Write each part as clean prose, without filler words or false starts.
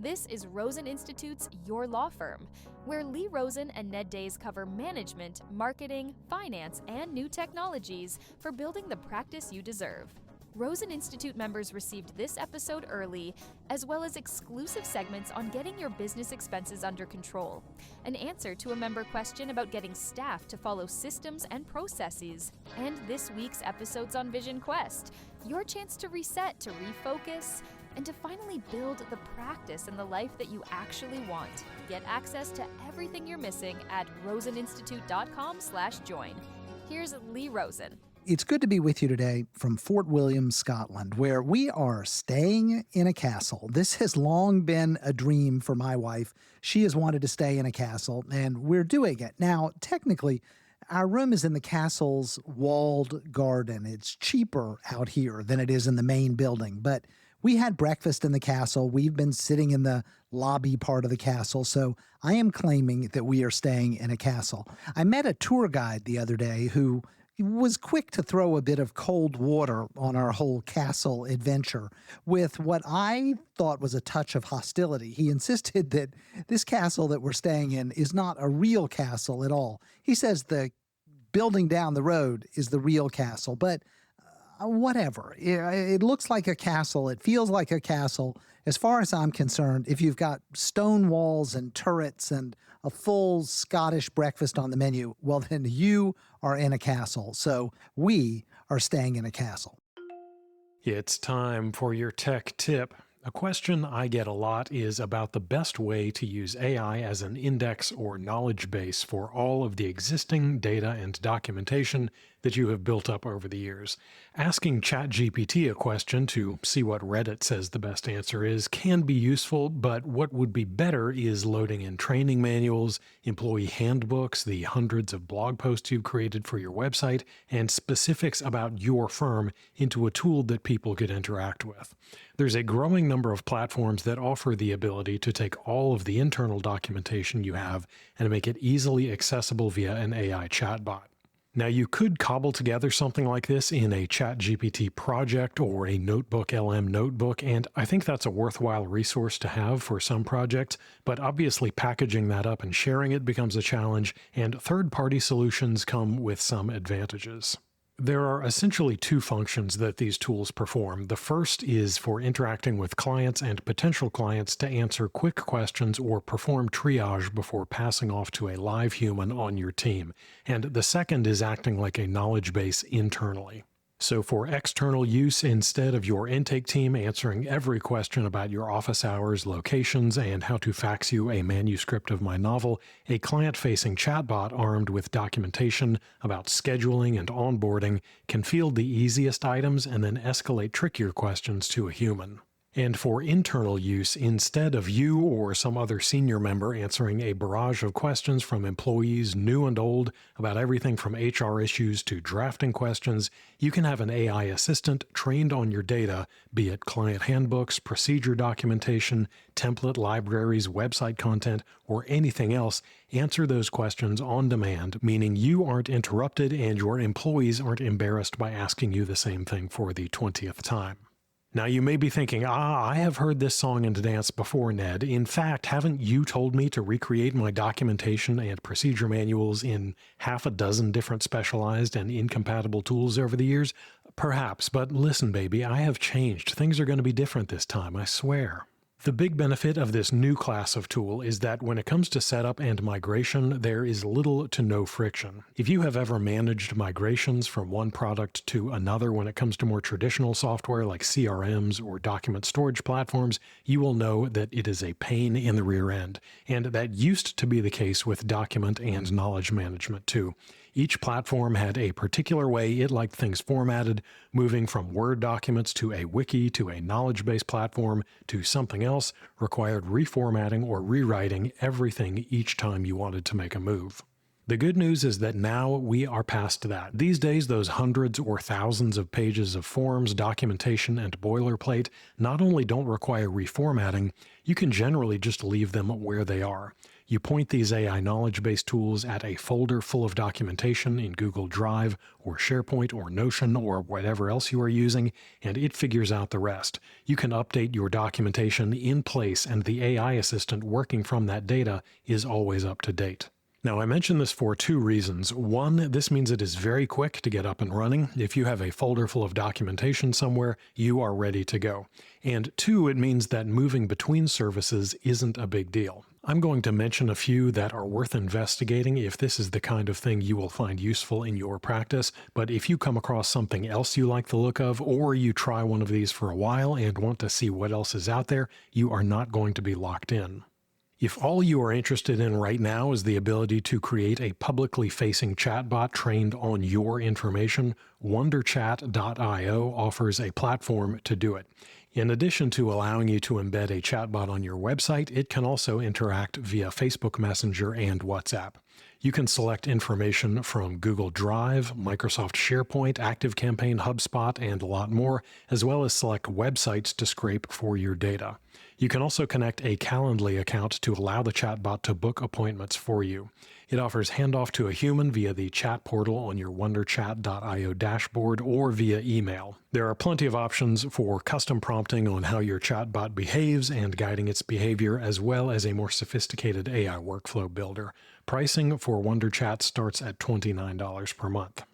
This is Rosen Institute's Your Law Firm, where Lee Rosen and Ned Days cover management, marketing, finance, and new technologies for building the practice you deserve. Rosen Institute members received this episode early, as well as exclusive segments on getting your business expenses under control, an answer to a member question about getting staff to follow systems and processes, and this week's episodes on Vision Quest, your chance to reset, to refocus, and to finally build the practice and the life that you actually want. Get access to everything you're missing at roseninstitute.com/join. Here's Lee Rosen. It's good to be with you today from Fort William, Scotland, where we are staying in a castle. This has long been a dream for my wife. She has wanted to stay in a castle, and we're doing it. Now, technically, our room is in the castle's walled garden. It's cheaper out here than it is in the main building, but we had breakfast in the castle. We've been sitting in the lobby part of the castle, so I am claiming that we are staying in a castle. I met a tour guide the other day who was quick to throw a bit of cold water on our whole castle adventure with what I thought was a touch of hostility. He insisted that this castle that we're staying in is not a real castle at all. He says the building down the road is the real castle, but whatever. It looks like a castle. It feels like a castle. As far as I'm concerned, if you've got stone walls and turrets and a full Scottish breakfast on the menu, well, then you are in a castle. So we are staying in a castle. It's time for your tech tip. A question I get a lot is about the best way to use AI as an index or knowledge base for all of the existing data and documentation that you have built up over the years. Asking ChatGPT a question to see what Reddit says the best answer is can be useful, but what would be better is loading in training manuals, employee handbooks, the hundreds of blog posts you've created for your website, and specifics about your firm into a tool that people could interact with. There's a growing number of platforms that offer the ability to take all of the internal documentation you have and make it easily accessible via an AI chatbot. Now, you could cobble together something like this in a ChatGPT project or a Notebook LM notebook, and I think that's a worthwhile resource to have for some projects, but obviously packaging that up and sharing it becomes a challenge, and third-party solutions come with some advantages. There are essentially two functions that these tools perform. The first is for interacting with clients and potential clients to answer quick questions or perform triage before passing off to a live human on your team. And the second is acting like a knowledge base internally. So for external use, instead of your intake team answering every question about your office hours, locations, and how to fax you a manuscript of my novel, a client-facing chatbot armed with documentation about scheduling and onboarding can field the easiest items and then escalate trickier questions to a human. And for internal use, instead of you or some other senior member answering a barrage of questions from employees, new and old, about everything from HR issues to drafting questions, you can have an AI assistant trained on your data, be it client handbooks, procedure documentation, template libraries, website content, or anything else, answer those questions on demand, meaning you aren't interrupted and your employees aren't embarrassed by asking you the same thing for the 20th time. Now you may be thinking, I have heard this song and dance before, Ned. In fact, haven't you told me to recreate my documentation and procedure manuals in half a dozen different specialized and incompatible tools over the years? Perhaps, but listen, baby, I have changed. Things are going to be different this time, I swear. The big benefit of this new class of tool is that when it comes to setup and migration, there is little to no friction. If you have ever managed migrations from one product to another when it comes to more traditional software like CRMs or document storage platforms, you will know that it is a pain in the rear end. And that used to be the case with document and knowledge management too. Each platform had a particular way it liked things formatted, moving from Word documents to a wiki to a knowledge base platform to something else required reformatting or rewriting everything each time you wanted to make a move. The good news is that now we are past that. These days, those hundreds or thousands of pages of forms, documentation, and boilerplate not only don't require reformatting, you can generally just leave them where they are. You point these AI knowledge-based tools at a folder full of documentation in Google Drive or SharePoint or Notion or whatever else you are using, and it figures out the rest. You can update your documentation in place, and the AI assistant working from that data is always up to date. Now, I mention this for two reasons. One, this means it is very quick to get up and running. If you have a folder full of documentation somewhere, you are ready to go. And two, it means that moving between services isn't a big deal. I'm going to mention a few that are worth investigating if this is the kind of thing you will find useful in your practice, but if you come across something else you like the look of, or you try one of these for a while and want to see what else is out there, you are not going to be locked in. If all you are interested in right now is the ability to create a publicly facing chatbot trained on your information, WonderChat.io offers a platform to do it. In addition to allowing you to embed a chatbot on your website, it can also interact via Facebook Messenger and WhatsApp. You can select information from Google Drive, Microsoft SharePoint, ActiveCampaign, HubSpot, and a lot more, as well as select websites to scrape for your data. You can also connect a Calendly account to allow the chatbot to book appointments for you. It offers handoff to a human via the chat portal on your WonderChat.io dashboard or via email. There are plenty of options for custom prompting on how your chatbot behaves and guiding its behavior, as well as a more sophisticated AI workflow builder. Pricing for WonderChat starts at $29 per month.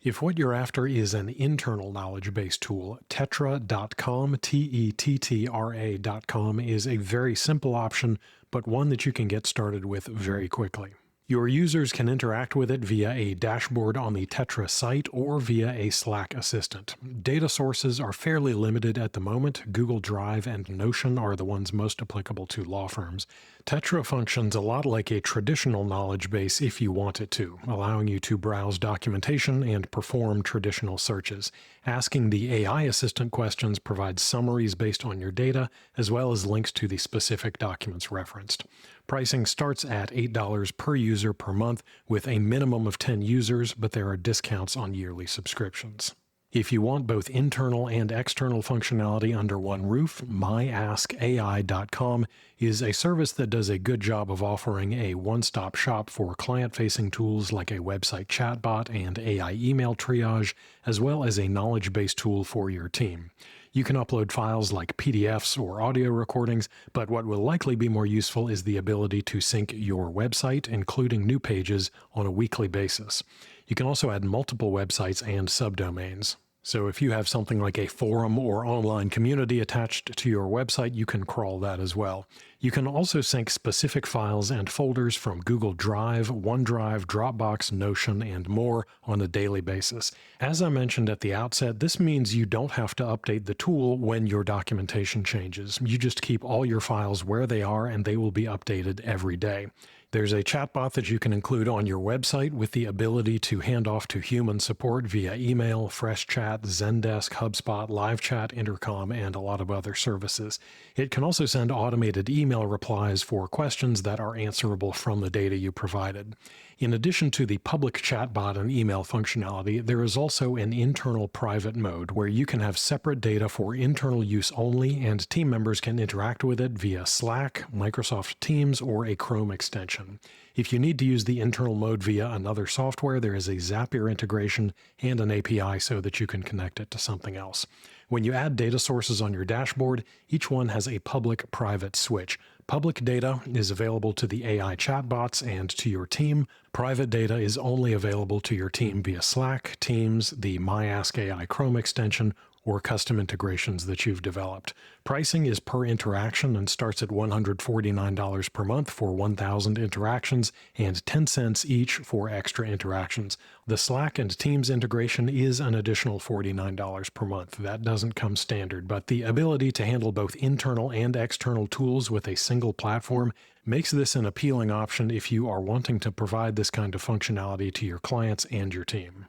If what you're after is an internal knowledge-based tool, Tetra.com, Tettra.com, is a very simple option, but one that you can get started with very quickly. Your users can interact with it via a dashboard on the Tetra site or via a Slack assistant. Data sources are fairly limited at the moment. Google Drive and Notion are the ones most applicable to law firms. Tetra functions a lot like a traditional knowledge base if you want it to, allowing you to browse documentation and perform traditional searches. Asking the AI assistant questions provides summaries based on your data, as well as links to the specific documents referenced. Pricing starts at $8 per user per month with a minimum of 10 users, but there are discounts on yearly subscriptions. If you want both internal and external functionality under one roof, myaskai.com is a service that does a good job of offering a one-stop shop for client-facing tools like a website chatbot and AI email triage, as well as a knowledge-based tool for your team. You can upload files like PDFs or audio recordings, but what will likely be more useful is the ability to sync your website, including new pages, on a weekly basis. You can also add multiple websites and subdomains. So if you have something like a forum or online community attached to your website, you can crawl that as well. You can also sync specific files and folders from Google Drive, OneDrive, Dropbox, Notion, and more on a daily basis. As I mentioned at the outset, this means you don't have to update the tool when your documentation changes. You just keep all your files where they are, and they will be updated every day. There's a chatbot that you can include on your website with the ability to hand off to human support via email, Freshchat, Zendesk, HubSpot, LiveChat, Intercom, and a lot of other services. It can also send automated email replies for questions that are answerable from the data you provided. In addition to the public chatbot and email functionality, there is also an internal private mode where you can have separate data for internal use only, and team members can interact with it via Slack, Microsoft Teams, or a Chrome extension. If you need to use the internal mode via another software, there is a Zapier integration and an API so that you can connect it to something else. When you add data sources on your dashboard, each one has a public-private switch. Public data is available to the AI chatbots and to your team. Private data is only available to your team via Slack, Teams, the MyAskAI Chrome extension, or custom integrations that you've developed. Pricing is per interaction and starts at $149 per month for 1,000 interactions and 10 cents each for extra interactions. The Slack and Teams integration is an additional $49 per month. That doesn't come standard, but the ability to handle both internal and external tools with a single platform makes this an appealing option if you are wanting to provide this kind of functionality to your clients and your team.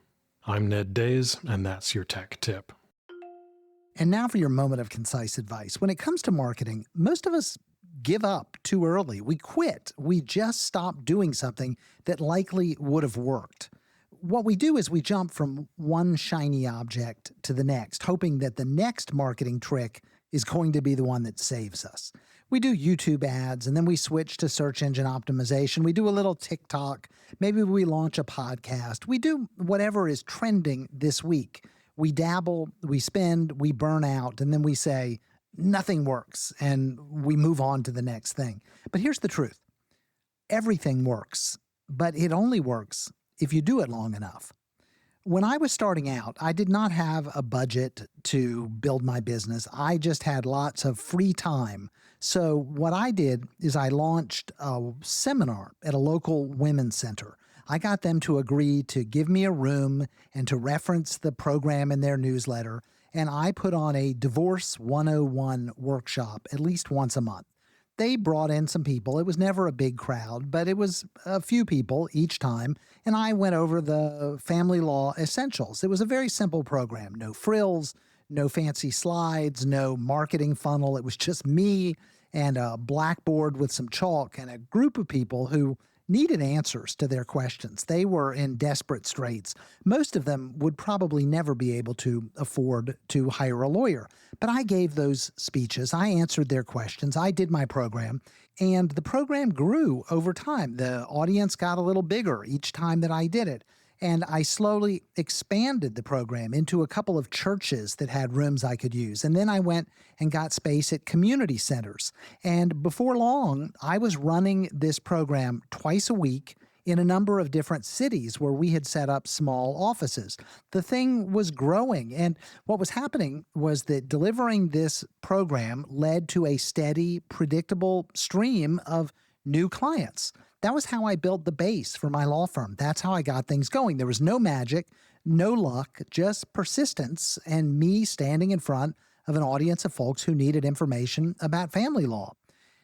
I'm Ned Days, and that's your tech tip. And now for your moment of concise advice. When it comes to marketing, most of us give up too early. We quit. We just stop doing something that likely would have worked. What we do is we jump from one shiny object to the next, hoping that the next marketing trick is going to be the one that saves us. We do YouTube ads, and then we switch to search engine optimization. We do a little TikTok. Maybe we launch a podcast. We do whatever is trending this week. We dabble, we spend, we burn out, and then we say, nothing works, and we move on to the next thing. But here's the truth. Everything works, but it only works if you do it long enough. When I was starting out, I did not have a budget to build my business. I just had lots of free time. So what I did is I launched a seminar at a local women's center. I got them to agree to give me a room and to reference the program in their newsletter. And I put on a Divorce 101 workshop at least once a month. They brought in some people. It was never a big crowd, but it was a few people each time. And I went over the family law essentials. It was a very simple program. No frills, no fancy slides, no marketing funnel. It was just me and a blackboard with some chalk and a group of people who needed answers to their questions. They were in desperate straits. Most of them would probably never be able to afford to hire a lawyer. But I gave those speeches. I answered their questions. I did my program. And the program grew over time. The audience got a little bigger each time that I did it. And I slowly expanded the program into a couple of churches that had rooms I could use. And then I went and got space at community centers. And before long, I was running this program twice a week in a number of different cities where we had set up small offices. The thing was growing. And what was happening was that delivering this program led to a steady, predictable stream of new clients. That was how I built the base for my law firm. That's how I got things going. There was no magic, no luck, just persistence and me standing in front of an audience of folks who needed information about family law.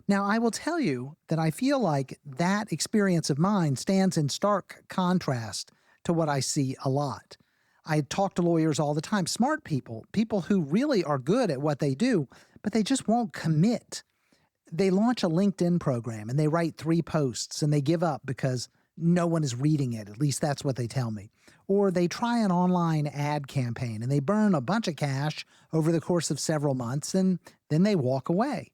Now, I will tell you that I feel like that experience of mine stands in stark contrast to what I see a lot. I talk to lawyers all the time, smart people, people who really are good at what they do, but they just won't commit. They launch a LinkedIn program and they write 3 posts and they give up because no one is reading it. At least that's what they tell me. Or they try an online ad campaign and they burn a bunch of cash over the course of several months and then they walk away.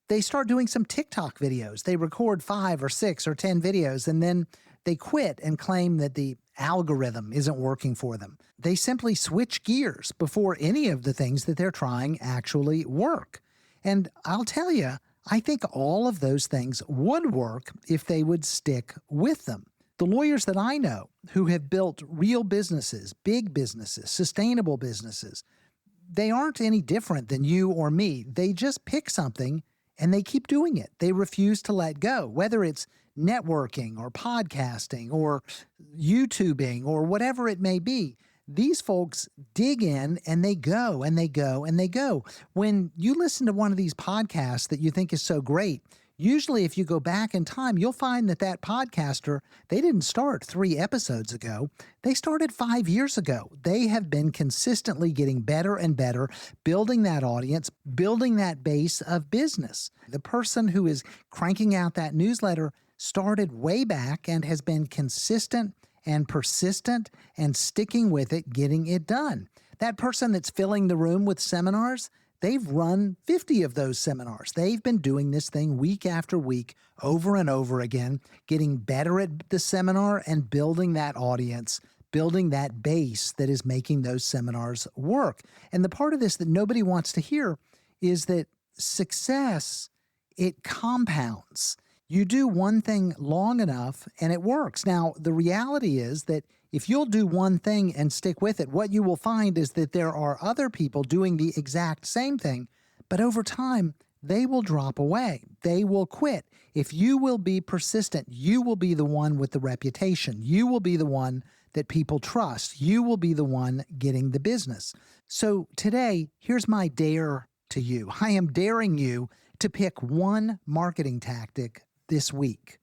They start doing some TikTok videos. They record 5 or 6 or 10 videos and then they quit and claim that the algorithm isn't working for them. They simply switch gears before any of the things that they're trying actually work. And I'll tell you, I think all of those things would work if they would stick with them. The lawyers that I know who have built real businesses, big businesses, sustainable businesses, they aren't any different than you or me. They just pick something and they keep doing it. They refuse to let go, whether it's networking or podcasting or YouTubing or whatever it may be. These folks dig in and they go and they go and they go. When you listen to one of these podcasts that you think is so great, usually if you go back in time, you'll find that that podcaster, they didn't start 3 episodes ago. They started 5 years ago. They have been consistently getting better and better, building that audience, building that base of business. The person who is cranking out that newsletter started way back and has been consistent and persistent and sticking with it, getting it done. That person that's filling the room with seminars, they've run 50 of those seminars. They've been doing this thing week after week, over and over again, getting better at the seminar and building that audience, building that base that is making those seminars work. And the part of this that nobody wants to hear is that success, it compounds. You do one thing long enough and it works. Now, the reality is that if you'll do one thing and stick with it, what you will find is that there are other people doing the exact same thing, but over time, they will drop away. They will quit. If you will be persistent, you will be the one with the reputation. You will be the one that people trust. You will be the one getting the business. So today, here's my dare to you. I am daring you to pick one marketing tactic this week.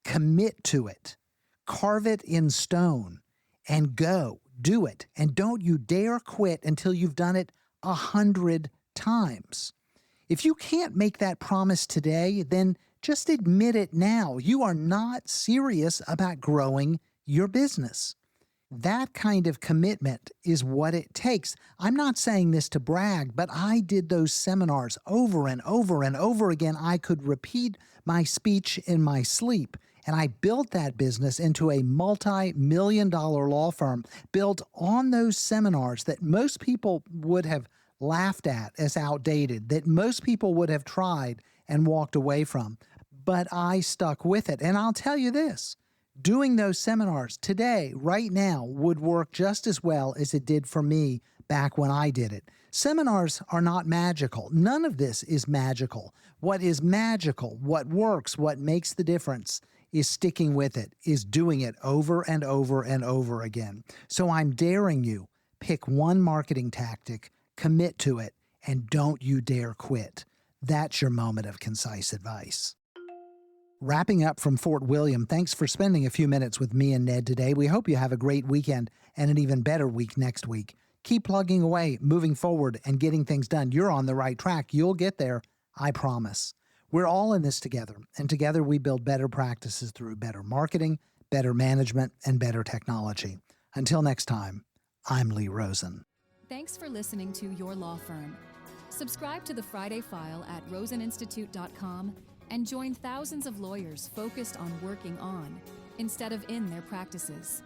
Commit to it. Carve it in stone and go. Do it. And don't you dare quit until you've done it 100 times. If you can't make that promise today, then just admit it now. You are not serious about growing your business. That kind of commitment is what it takes. I'm not saying this to brag, but I did those seminars over and over and over again. I could repeat my speech in my sleep. And I built that business into a multi-million-dollar law firm built on those seminars that most people would have laughed at as outdated, that most people would have tried and walked away from. But I stuck with it. And I'll tell you this, doing those seminars today, right now, would work just as well as it did for me back when I did it. Seminars are not magical. None of this is magical. What is magical, what works, what makes the difference is sticking with it, is doing it over and over and over again. So I'm daring you, pick one marketing tactic, commit to it, and don't you dare quit. That's your moment of concise advice. Wrapping up from Fort William, thanks for spending a few minutes with me and Ned today. We hope you have a great weekend and an even better week next week. Keep plugging away, moving forward, and getting things done. You're on the right track. You'll get there, I promise. We're all in this together, and together we build better practices through better marketing, better management, and better technology. Until next time, I'm Lee Rosen. Thanks for listening to Your Law Firm. Subscribe to the Friday File at roseninstitute.com and join thousands of lawyers focused on working on instead of in their practices.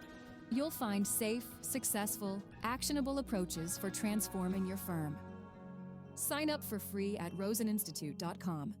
You'll find safe, successful, actionable approaches for transforming your firm. Sign up for free at roseninstitute.com.